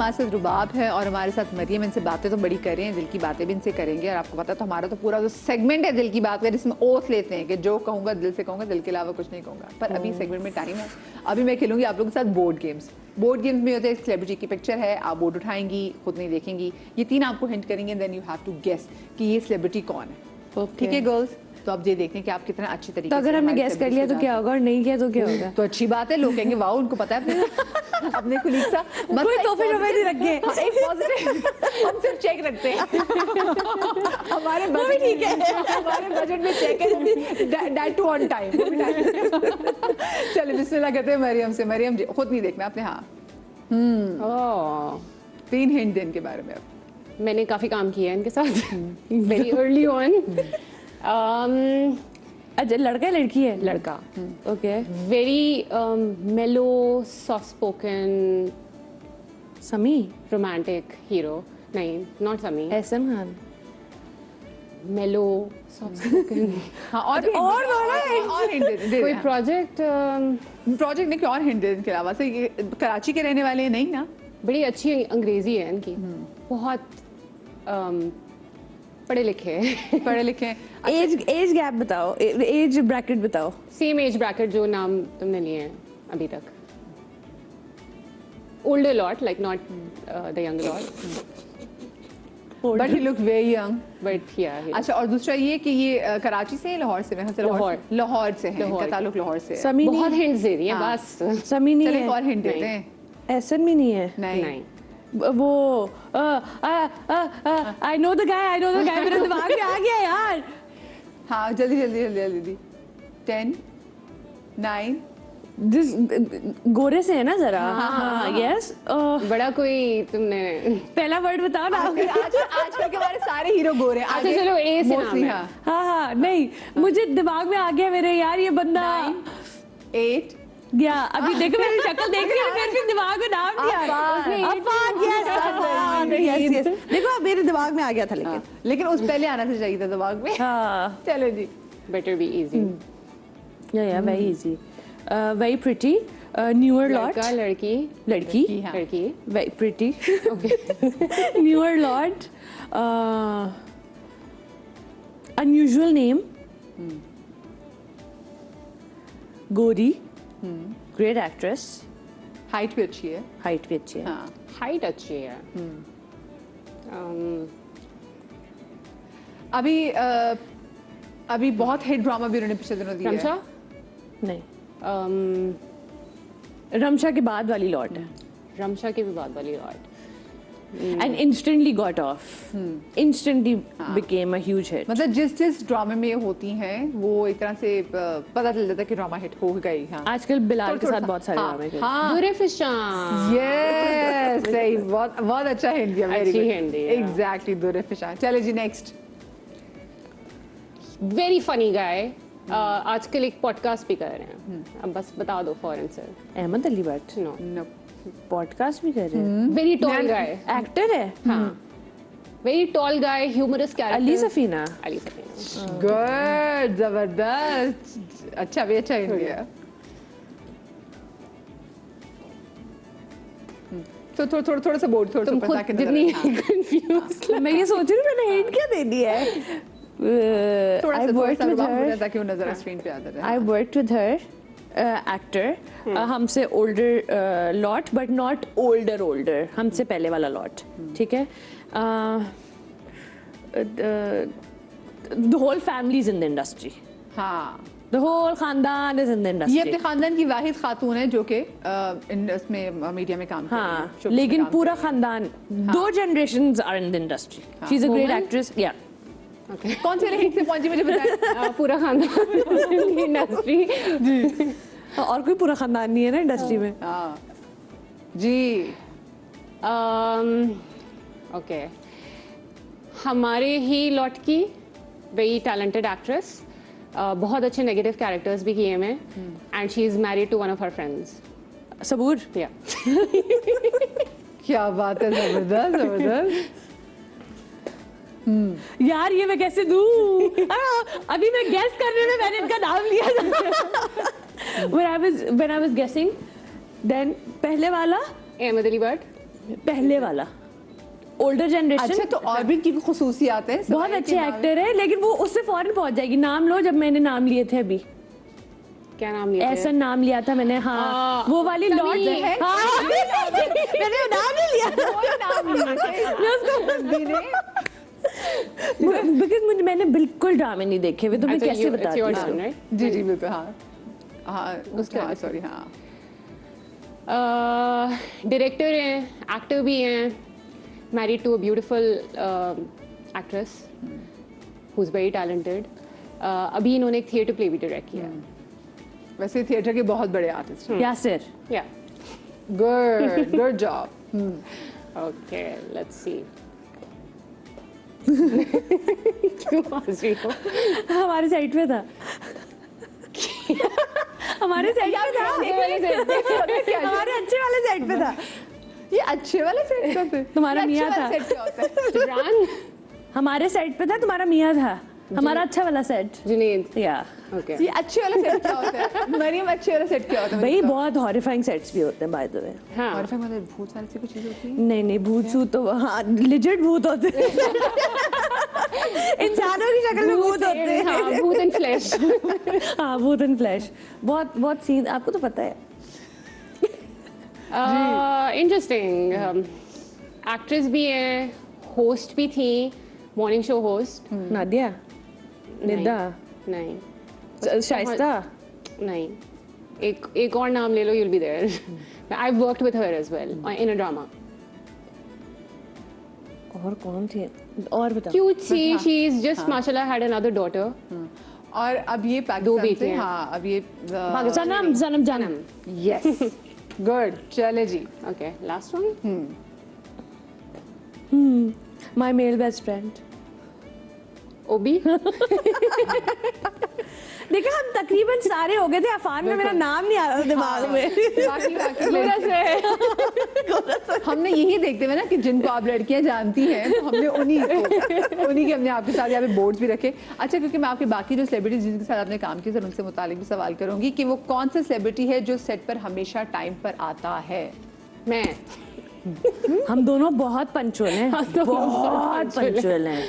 हमारे साथ रुबाब है और हमारे साथ मरियम। इनसे बातें तो बड़ी कर रहे हैं, दिल की बातें भी इनसे करेंगे। और आपको पता है तो हमारा तो पूरा जो सेगमेंट है दिल की बात कर, इसमें ओथ लेते हैं कि जो कहूँगा दिल से कहूँगा, दिल के अलावा कुछ नहीं कहूँगा। पर अभी सेगमेंट में टाइम है, अभी मैं खेलूंगी आप लोगों के साथ बोर्ड गेम्स। बोर्ड गेम्स में होते हैं सेलिब्रिटी की पिक्चर है, आप बोर्ड उठाएंगी, खुद नहीं देखेंगी, ये 3 आपको हिंट करेंगे, then you have to guess कि ये सेलिब्रिटी कौन है। ठीक है गर्ल्स, तो आप ये देखते हैं कि आप कितना अच्छी तरीके तो अगर हमने गेस कर लिया तो क्या होगा और नहीं किया तो क्या होगा? तो अच्छी बात है, लोग कहेंगे वाओ उनको पता है अपने कुलीग सा। कोई तोहफे नहीं रखे, एक पॉजिटिव हम सिर्फ चेक रखते हैं हमारे बजट ठीक है, हमारे बजट में चेक है, दैट टू ऑन टाइम। चलिए बिस्मिल्लाह करते हैं मरियम से। मरियम जी खुद नहीं देखना आपने। हाँ 3 हिंट दें इनके बारे में। अब मैंने काफ़ी काम किया है इनके साथ वेरी अर्ली ऑन। अच्छा लड़का है लड़की है? लड़का। ओके। वेरी मेलो सॉफ्ट स्पोकन समी? Romantic hero. नहीं, नॉट समी। एहसन खान? मेलो सॉफ्ट स्पोकन। हाँ और हिंट दे कोई प्रोजेक्ट नहीं, कोई और हिंट दे इनके अलावा से। ये कराची के रहने वाले हैं नहीं ना? बड़ी अच्छी अंग्रेजी है इनकी, बहुत पढ़े लिखे। एज गैप बताओ, एज ब्रैकेट बताओ। सेम एज ब्रैकेट जो नाम तुमने लिए हैं अभी तक। Older lot, like not the young lot, but he look very young. But या। अच्छा और दूसरा ये कि ये कराची से है लाहौर से? लाहौर से है, इनका ताल्लुक लाहौर से है। समी बहुत नहीं? हिंट्स दे रही है बस। समी नहीं चलिए है? और हिंट देते हैं। एहसन भी नहीं है? नहीं। वो आई नो द गाय मेरे दिमाग में आ गया यार। हाँ जल्दी 10 9। जिस गोरे से है ना जरा? हाँ यस। बड़ा कोई तुमने पहला वर्ड बताओ ना। आजकल के हमारे सारे हीरो गोरे। अच्छा चलो ए से नाम है। हाँ नहीं मुझे दिमाग में आ गया मेरे यार ये बंदा। 8 गया अभी देखो मेरी शक्ल देख रही है, फिर दिमाग में नाम नहीं आ रहा। अफान, यस देखो मेरे दिमाग में आ गया था लेकिन उस पहले आना से चाहिए था दिमाग में। हाँ चलो जी। Better be easy. या very easy, very pretty, newer lot. लड़की हाँ। Very pretty, newer lot, unusual name, गोरी, ग्रेट एक्ट्रेस, हाइट भी अच्छी है। हाँ हाइट अच्छी है। अभी बहुत हिट ड्रामा भी उन्होंने पिछले दिनों दिया है। रमशा? नहीं रमशा के बाद वाली लॉट है। रमशा के भी बाद वाली lot. and instantly got off, instantly became a huge hit. मतलब जिस ड्रामे में होती हैं वो एक तरह से पता चल जाता है कि ड्रामा हिट हो गई। हाँ आजकल बिलाल के साथ बहुत सारे ड्रामे हैं। हाँ दुरेफिशान। यस सही, बहुत अच्छा हिंट दिया। वेरी अच्छी गुड, hint दी है। एग्जैक्टली दुरेफिशान। चलो जी नेक्स्ट। Very funny guy. आजकल एक पॉडकास्ट भी कर रहे हैं। अब बस बता दो फॉरन से। अहमद अली भट्ट? नो। पॉडकास्ट भी कर रहे हैं? वेरी टॉल गाय। एक्टर है? हाँ very tall guy, humorous character. Ali Safina? Ali Safina. Good, जबरदस्त। अच्छा भी अच्छा हिंट दिया। तो थोड़ा सा बोर्ड थोड़ा तुम खुद जितनी कंफ्यूज। मैं ये सोच रही हूँ मैंने हिंट क्या दे दिया है। थोड़ा सा ताकि वो नजर स्क्रीन पे आता रहे। I worked with her, actor, हमसे older lot but not older, हमसे पहले वाला lot, ठीक है? The whole family is in the industry. हाँ The whole खानदान is in the ये industry. अपने खानदान की वाहिद खातून है जो कि इसमें मीडिया में काम कर रही है, हाँ शोबिस में लेकिन काम पूरा कर रही है। खानदान, 2 generations are in the industry. She's a great Woman? actress. Yeah. कौन से हिंट से पहुंची मुझे बताएं। पूरा खानदान इंडस्ट्री। और कोई पूरा खानदान नहीं है ना इंडस्ट्री में। हाँ जी। ओके हमारे ही लॉट की वेरी टैलेंटेड एक्ट्रेस, बहुत अच्छे नेगेटिव कैरेक्टर्स भी किए हैं and she is married to one of her friends. Saboor? या क्या बात है, जबरदस्त। यार ये मैं कैसे दूं? अभी मैं गेस करने में मैंने इनका नाम लिया। when I was guessing, then पहले वाला अहमद अली भट्ट। पहले वाला ओल्डर जनरेशन। अच्छा, तो और भी की खुसूसियात हैं? बहुत अच्छे एक्टर है, लेकिन वो उससे फौरन पहुंच जाएगी। नाम लो, जब मैंने नाम लिए थे अभी, क्या नाम लिया? ऐसा नाम लिया था मैंने। हाँ, वो वाली लॉर्ड है। हाँ, मैंने नाम नहीं लिया, बिकॉज मैंने बिल्कुल ड्रामे नहीं देखे हुए, तो मैं कैसे बताती हूँ। जी जी बिल्कुल। हाँ हाँ, उसका सॉरी। हाँ, डायरेक्टर हैं, एक्टर भी हैं, married to a beautiful actress who is very talented. अभी इन्होंने एक थिएटर प्ले भी डायरेक्ट किया है। वैसे थिएटर के बहुत बड़े आर्टिस्ट हैं। यासिर। या good job. Okay, let's see. क्यों हंस रही हो? हमारे साइड पे था। हमारे साइड पे था, हमारे अच्छे वाले साइड पे था। ये अच्छे वाले सेट का थे? तुम्हारा ये मियाँ अच्छे था। वाले सेट क्या होता है? इमरान, हमारे साइड पे था, तुम्हारा मियाँ था। हमारा अच्छा वाला सेट। जुनैद। या ओके, ये अच्छे वाला सेट क्या होता है? मरियम, अच्छे वाला सेट क्या होता है? भाई बहुत हॉरिफाइंग सेट्स भी होते हैं बाय द वे। हाँ, और फिर मतलब भूत वाली सी कुछ चीज होती है? नहीं नहीं, भूत सूत तो हाँ लिजिट भूत होते हैं। इंसानों की शक्ल में भूत होते हैं। हाँ, भूत एंड फ्लैश। हाँ, भूत एंड फ्लैश। बहुत बहुत सीन, आपको तो पता है। इंटरेस्टिंग। एक्ट्रेस भी हैं, होस्ट भी थी, morning show host. Nadia, Nida, नहीं, शाइस्ता। नहीं, एक और नाम ले लो, you'll be there. I've worked with her as well in a drama. और कौन थी? और बता। Cute C, she's just mashallah had another daughter. और अब ये दो पाकिस्तान बेटी से, हैं। हाँ अब ये सनम सनम जानम। यस, गुड, चले जी। Okay, last one. My male best friend. Obi. देखा, हम तकरीबन सारे हो गए थे। अफान में मेरा नाम नहीं आ रहा था दिमाग में। हमने यही देखते हुए ना कि जिनको आप लड़कियां जानती हैं, तो हमने उन्हीं के हमने आपके साथ यहाँ पे बोर्ड्स भी रखे। अच्छा, क्योंकि मैं आपके बाकी जो सेलिब्रिटीज जिनके साथ आपने काम किया सर, उनसे मुतालिक भी सवाल करूंगी कि वो कौन सा सेलिब्रिटी है जो सेट पर हमेशा टाइम पर आता है? मैं। हम दोनों बहुत पंचुअल हैं, बहुत पंचुअल हैं,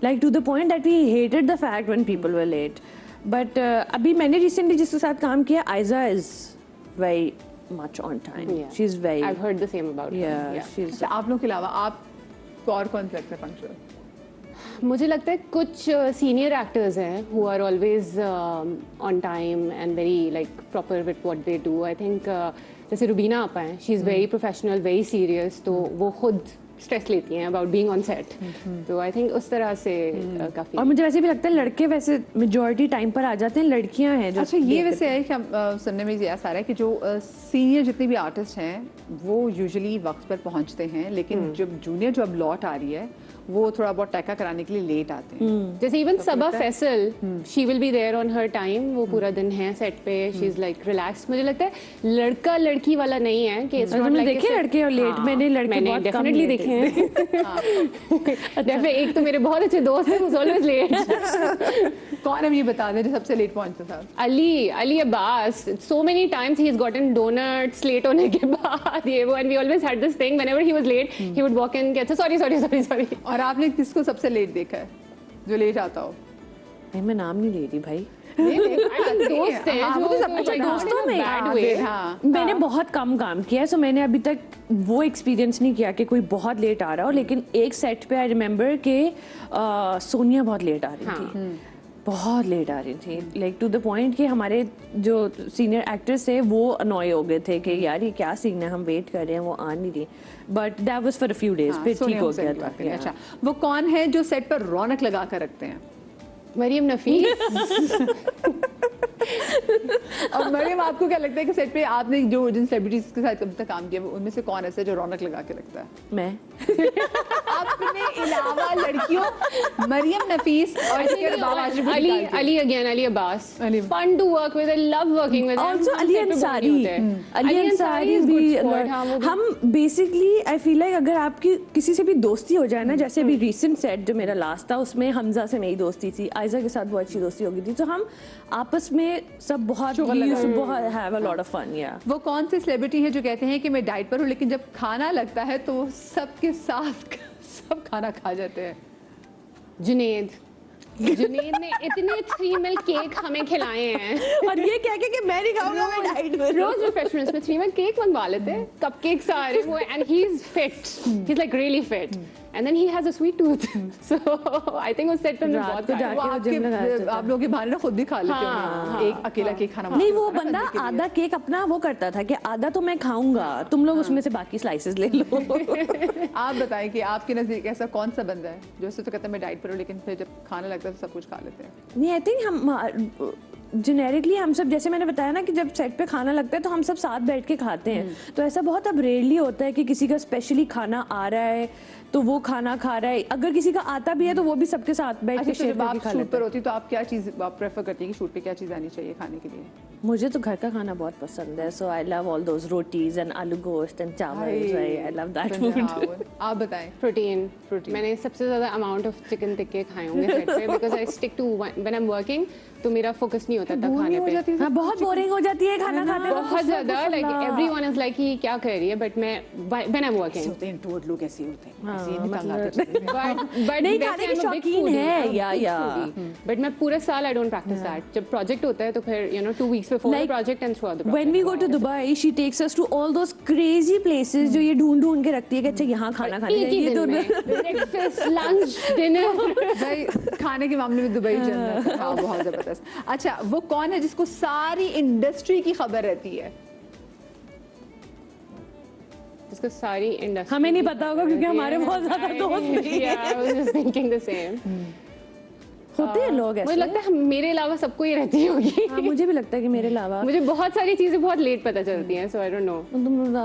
like to the point that we hated the fact when people were late. But अभी मैंने recently जिसके साथ काम किया, Aiza is very much on time. Yeah. She's very, I've heard the same about her. yeah, she's अच्छा, आप लोगों के अलावा आप और कौन से लगता है पंक्चुअल? मुझे लगता है कुछ सीनियर एक्टर्स हैं who are always on time and very like proper with what they do. I think जैसे रुबीना आपा हैं, she is very professional, very serious, तो वो खुद स्ट्रेस लेती हैं अबाउट बीइंग ऑन सेट। तो आई थिंक उस तरह से काफी। और मुझे वैसे भी लगता है लड़के वैसे मेजॉरिटी टाइम पर आ जाते हैं, लड़कियां हैं जो। अच्छा, ये वैसे है कि हम सुनने में ये आ रहा है कि जो सीनियर जितने भी आर्टिस्ट हैं वो यूजुअली वक्त पर पहुंचते हैं, लेकिन जब जूनियर जो अब लौट आ रही है वो थोड़ा बहुत टैका कराने के लिए लेट आते हैं। जैसे even Saba Faisal, she will be there on her time, वो पूरा दिन है सेट पे, शी इज लाइक रिलैक्स। मुझे लगता है लड़का लड़की वाला नहीं है कि इट्स नॉट लाइक देखे लड़के और लेट। मैंने लड़के बहुत कम डेफिनेटली देखे हैं। डेफिनेटली, एक तो मेरे बहुत अच्छे दोस्त हैं who's always late. कौन हम ये बता दें जो सबसे लेट पहुंचता था? Ali Abbas. So many times he's gotten donuts late होने के बाद, ये वो, and we always had this thing whenever he was late, he would walk in, कहता sorry. और आपने किसको सबसे लेट देखा है जो लेट आता हो? नहीं, मैं नाम नहीं ले रही भाई। दोस्त हैं हाँ, जो वो तो सब कुछ like, दोस्तों में bad हाँ, way. हाँ, मैंने बहुत कम काम किया, सो मैंने अभी तक वो एक्सपीरियंस नहीं किया कि कोई बहुत लेट आ रहा हो। लेकिन एक सेट पे आई रिमेम्बर कि सोनिया बहुत लेट आ रही थी, बहुत लेट आ रही थी, लाइक टू द पॉइंट कि हमारे जो सीनियर एक्टर्स थे वो अनॉय हो गए थे कि यार ये क्या सीन है, हम वेट कर रहे हैं, वो आ नहीं रही। But that was for a few days, फिर ठीक हो गया था। अच्छा, वो कौन है जो सेट पर रौनक लगा कर रखते हैं? मरियम नफीस। और मरियम, आपको क्या लगता है कि सेट पे आपने जो जिन सेलिब्रिटीज के साथ अब तक काम किया उनमें से कौन ऐसा है जो रौनक लगा के रखता है? मैं अपने अलावा लड़कियों, मरियम नफीस और Ali again, Ali Abbas. Ali. Fun to work with. I love working with him. Also Ali Ansari. Ali Ansari is भी good sport. हाँ, वो भी- हम बेसिकली आई फील लाइक अगर आपकी किसी से भी दोस्ती हो जाए ना, जैसे अभी रिसेंट सेट जो मेरा लास्ट था उसमें हमजा से मेरी दोस्ती थी, आयजा के साथ बहुत अच्छी दोस्ती हो गई थी, तो हम आपस में सब बहुत शुगर he लगा used to बहुत have a lot of fun, yeah. वो कौन से सेलिब्रिटी हैं जो कहते हैं कि मैं डाइट पर हूँ लेकिन जब खाना लगता है तो वो सबके साथ सब खाना खा जाते हैं? जुनेद ने इतने 3 मिल्क केक हमें खिलाए हैं और ये कह के कि मैं नहीं खाऊंगा, मैं डाइट में रोज रिफ्रेशमेंट्स में 3 मिल्क केक मंगवा लेते हैं, कपकेक्स आ रहे वो, and he is fit, he is like really fit, and then he has a sweet tooth, so I think उस सेट पे रात बहुत को खाया। वो जाके gym लगाया आपके जाता है। आप लोगों के बहाने ना खुद भी खा लेते हाँ, होंगे एक अकेला केक खाना नहीं, वो मुश्किल बंदा होता है ना आधा केक अपना वो करता था कि आधा तो मैं खाऊंगा, तुम लोग उसमें से बाकी स्लाइसेस ले लो। आप बताएं कि आपके नजदीक ऐसा कौन सा बंदा है जो ऐसे तो कहता है मैं डाइट पर हूँ लेकिन फिर जब खाना लगता है तो सब कुछ खा लेते हैं? नहीं, आई थिंक हम जेनेरिकली हम सब, जैसे मैंने बताया ना कि जब सेट पे खाना लगता है तो हम सब साथ बैठ के खाते हैं, तो ऐसा बहुत अब रेयरली होता है कि किसी का स्पेशली खाना आ रहा है तो वो खाना खा रहा है, अगर किसी का आता भी है तो वो भी सबके साथ बैठ के अच्छा, तो शेयर जब करके आप खा शूट लेते पर हैं। होती तो आप क्या चीज़ आप प्रेफर करती हैं कि शूट पे क्या चीज़ आनी चाहिए खाने के लिए? मुझे तो घर का खाना बहुत पसंद है, so I love all those rotis and aloo gosht and चावल, आई लव दैट फूड। आप बताएं। प्रोटीन मैंने सबसे ज़्यादा अमाउंट ऑफ चिकन टिक्के खाए होंगे सेट पे, because I stick to when I am working, तो मेरा फोकस नहीं होता था खाने पे। हाँ, बहुत बोरिंग हो जाती है खाना खाते वक्त। बहुत ज़्यादा, लाइक एवरीवन इज लाइक कि क्या कर रही है, बट मैं व्हेन आई एम वर्किंग, होते हैं इंट्रोवर्ट लोग ऐसे ही होते हैं, ऐसे ही हाँ, निकाल मतलब- आते चीज़ें। बट नहीं, खाने की शौकीन है, या बट मैं पूरे साल आई डोंट प्रैक्टिस दैट। जब प्रोजेक्ट होता है तो फिर 2 weeks before the Like, project and throughout the project. When we go to Dubai, she takes us to all those crazy places जो ये ढूंढ के रखती है कि अच्छा यहाँ खाना खाने एक ही ये दिन में ब्रेकफास्ट, लंच, डिनर। भाई खाने के मामले में दुबई जन्नत है, हाँ, बहुत जबरदस्त। अच्छा, वो कौन है जिसको सारी इंडस्ट्री की खबर रहती है? जिसको सारी इंडस्ट्री हमें नहीं पता होगा क्योंकि हमारे बहुत ज्यादा दोस्त नहीं हैं। I was just thinking the same. होते हैं लोग ऐसे। मुझे लगता है मेरे अलावा सबको ही रहती होगी। हाँ, मुझे भी लगता है कि मेरे अलावा मुझे बहुत सारी चीजें बहुत लेट पता चलती हैं, so I don't know.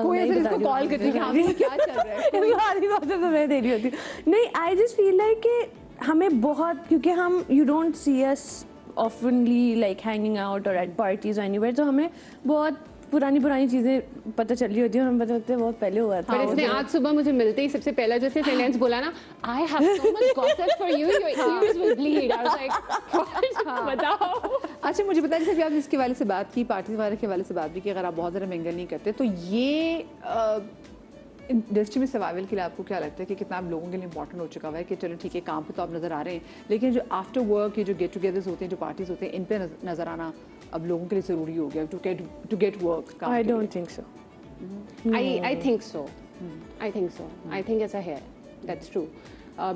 कोई ऐसे जिसको कॉल करती है कि हाँ भाई, क्या चल रहा है? सारी बातें तो मैं दे रही होती हूँ। नहीं, आई जस्ट फील लाइक कि हमें बहुत, क्योंकि हम you don't see us ऑफनली like hanging out और एट पार्टीज एनीवेयर, तो हमें बहुत पुरानी चीजें पता चल रही होती है और हमें पता लगता है बहुत पहले हुआ था। पर इसने आज सुबह मुझे मिलते ही सबसे पहला जैसे सेंटेंस बोला ना, I have so much gossip for you, your ears will bleed. I was like, what? बताओ। अच्छा, मुझे बताइए, जैसे आप इसके वाले से बात की, पार्टी वाले के वाले से बात भी की, अगर आप बहुत ज़्यादा मिंगल नहीं करते तो ये इंडस्ट्री में सर्वाइवल के लिए आपको क्या लगता है कि कितना आप लोगों के लिए इंपॉर्टेंट हो चुका हुआ है कि चलो ठीक है काम पे तो आप नज़र आ रहे हैं, लेकिन जो आफ्टर वर्क ये जो गेट टुगेदर्स होते हैं, जो पार्टीज होते हैं, इन पे नज़र आना अब लोगों के लिए ज़रूरी हो गया to get work? I don't think so. I think so. I think so. I think it's a hair. That's true.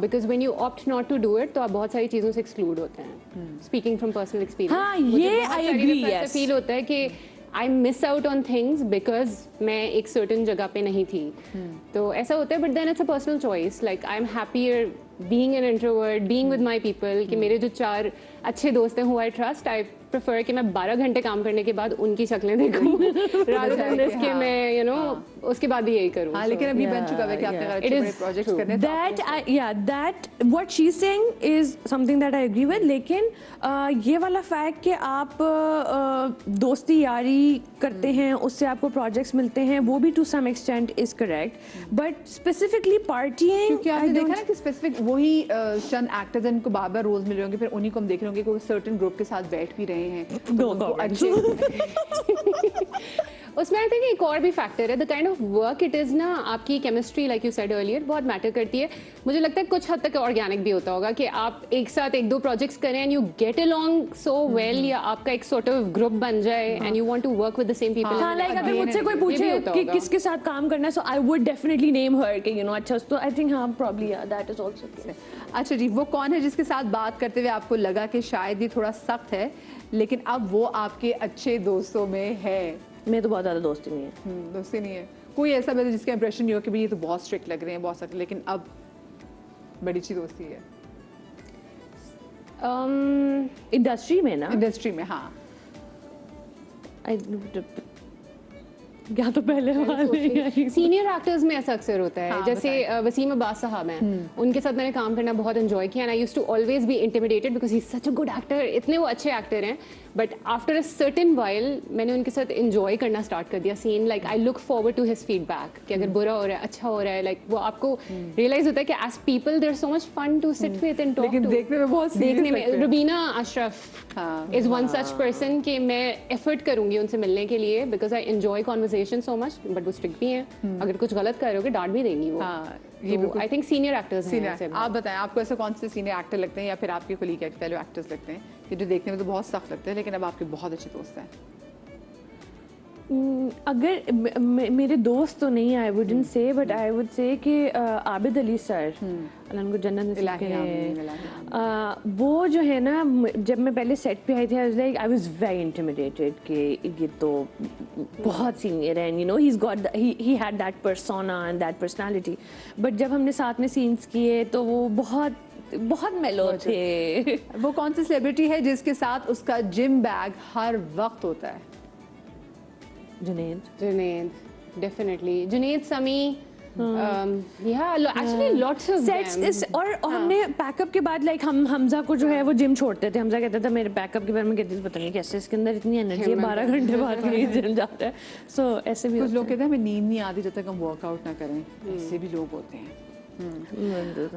Because when you opt not to do it, तो आप बहुत सारी चीज़ों से exclude होते हैं. Speaking from personal experience. हाँ, मुझे ये बहुत I सारी agree, दफ़ा ऐसा yes. feel होता है कि I miss out on things because मैं एक certain जगह पे नहीं थी. तो ऐसा होता है, but then it's a personal choice. Like I'm happier being an introvert, being with my people. कि मेरे जो 4 अच्छे दोस्त हैं who I trust, I prefer कि मैं 12 घंटे काम करने के बाद उनकी शक्लें देखूं rather than this कि मैं उसके बाद भी यही करूं. हाँ, लेकिन अभी बन चुका है कि आपने अगर It अच्छे is बड़े प्रोजेक्ट्स true. करने हैं तो that what she's saying is something that I agree with, लेकिन ये वाला फैक्ट कि आप दोस्ती यारी करते हैं उससे आपको प्रोजेक्ट्स मिलते हैं, वो भी to some extent is correct, but specifically parting क्योंकि आपने देखा ना कि स्पेसिफिक वही चंद एक्टर्स हैं, इनको बार-बार रोल्स मिल रहे होंगे, फिर उन्हीं को हम देख रहे होंगे कोई सर्टेन ग्रुप के साथ बैठ भी रहे हैं तो उनको अच्छे उसमें आई थिंक एक और भी फैक्टर है, the kind of work it is ना, आपकी chemistry like you said earlier बहुत मैटर करती है. मुझे लगता है कुछ हद तक ऑर्गेनिक भी होता होगा कि आप एक साथ 1-2 प्रोजेक्ट्स करें and you get along so well, या आपका एक सॉर्ट ऑफ ग्रुप बन जाए and you want to work with the same people. हाँ, लाइक अगर मुझसे कोई पूछे कि किसके साथ काम करना है, so I would definitely name हर कि अच्छा, तो आई थिंक हाँ प्रॉब्ली दैट इज आल्सो. अच्छा जी, वो कौन है जिसके साथ बात करते हुए आपको लगा कि शायद ये थोड़ा सख्त है लेकिन अब वो आपके अच्छे दोस्तों में है? मैं तो बहुत ज़्यादा दोस्ती नहीं है. दोस्ती नहीं है कोई ऐसा मतलब जिसका इंप्रेशन नहीं हो कि भाई ये तो बहुत स्ट्रिक्ट लग रहे हैं, बहुत सख्त, लेकिन अब बड़ी अच्छी दोस्ती है इंडस्ट्री में ना, इंडस्ट्री में? हाँ, क्या तो पहले वाले सीनियर एक्टर्स में ऐसा अक्सर होता है, हाँ, जैसे वसीम अब्बास साहब हैं, उनके साथ मैंने काम करना बहुत एंजॉय किया, and I used to always be intimidated because he is such a good actor, इतने वो अच्छे एक्टर हैं, but after a certain while मैंने उनके साथ एंजॉय करना स्टार्ट कर दिया scene, like I look forward to his feedback कि अगर बुरा हो रहा है, अच्छा हो रहा है, लाइक वो आपको रियलाइज होता है कि as people there so much fun to sit with and talk लेकिन टू। देखने में बहुत serious देखने लगते में हैं। रुबीना अशरफ हाँ। इज वन सच पर्सन कि मैं एफर्ट करूंगी उनसे मिलने के लिए because I enjoy conversation so much, but वो स्ट्रिक्ट भी हैं, अगर कुछ गलत करोगे डांट भी देंगी वो। हाँ, ये बिल्कुल। आई थिंक सीनियर एक्टर्स हैं सीनियर ऐसे। आप बताएं, आपको ऐसे कौन से सीनियर एक्टर लगते हैं या फिर आपके कोलीग फेलो एक्टर्स लगते हैं कि जो देखने में तो बहुत सख्त लगते हैं लेकिन अब आपके बहुत अच्छे दोस्त हैं? अगर मेरे दोस्त तो नहीं, I wouldn't say, but I would say कि आबिद अली सर, अल्लाह उनको जन्नत नसीब इलाही करे, आमीन, इलाही वो जो है ना, जब मैं पहले सेट पे आई थी आई वाज वेरी इंटिमिडेटेड कि ये तो बहुत सीनियर है, you know he had that persona and that personality, but जब हमने साथ में सीन्स किए तो वो बहुत बहुत मेलो थे। वो कौन सी सेलिब्रिटी है जिसके साथ उसका जिम बैग हर वक्त होता है? जुनैद, डेफिनेटली जुनैद, समी, एक्चुअली लॉट्स ऑफ सेट्स और हमने पैकअप के बाद लाइक हम हमजा को जो है वो जिम छोड़ते थे, हमजा कहता था मेरे पैकअप के बारे में, कहती थी पता नहीं कैसे इसके अंदर इतनी एनर्जी है, 12 घंटे बाद भी जिम जाता है। सो ऐसे भी कुछ लोग कहते हैं हमें नींद नहीं आती जब तक हम वर्कआउट ना करें, ऐसे भी लोग होते हैं।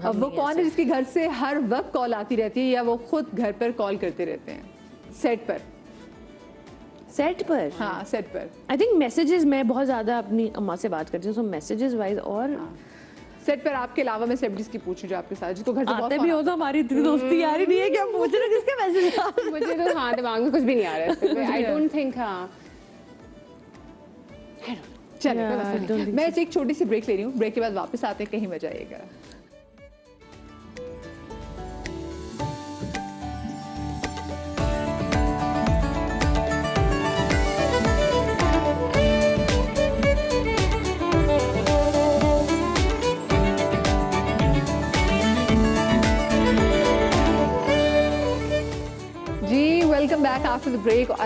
अब वो कौन है जिसके घर से हर वक्त कॉल आती रहती है या वो खुद घर पर कॉल करते रहते हैं सेट पर? सेट पर, हाँ, सेट पर आई थिंक मैसेजेस, मैं बहुत ज़्यादा अपनी अम्मा से बात करती हूँ, सो मैसेजेस वाइज। और सेट पर आपके अलावा मैं सेलिब्रिटीज की पूछूं जो आपके साथ जिसको घर से बहुत आते भी हो तो हमारी इतनी दोस्ती यारी नहीं है कि हम पूछ रहे हैं किसके मैसेज। मुझे तो हाँ दिमाग में कुछ भी नहीं आ रहा है, आई डोंट थिंक। हाँ चलो Yeah, I don't think मैं एक छोटी सी ब्रेक ले रही हूँ, ब्रेक के बाद वापस आते हैं, कहीं मजा आएगा। जी welcome back after the break.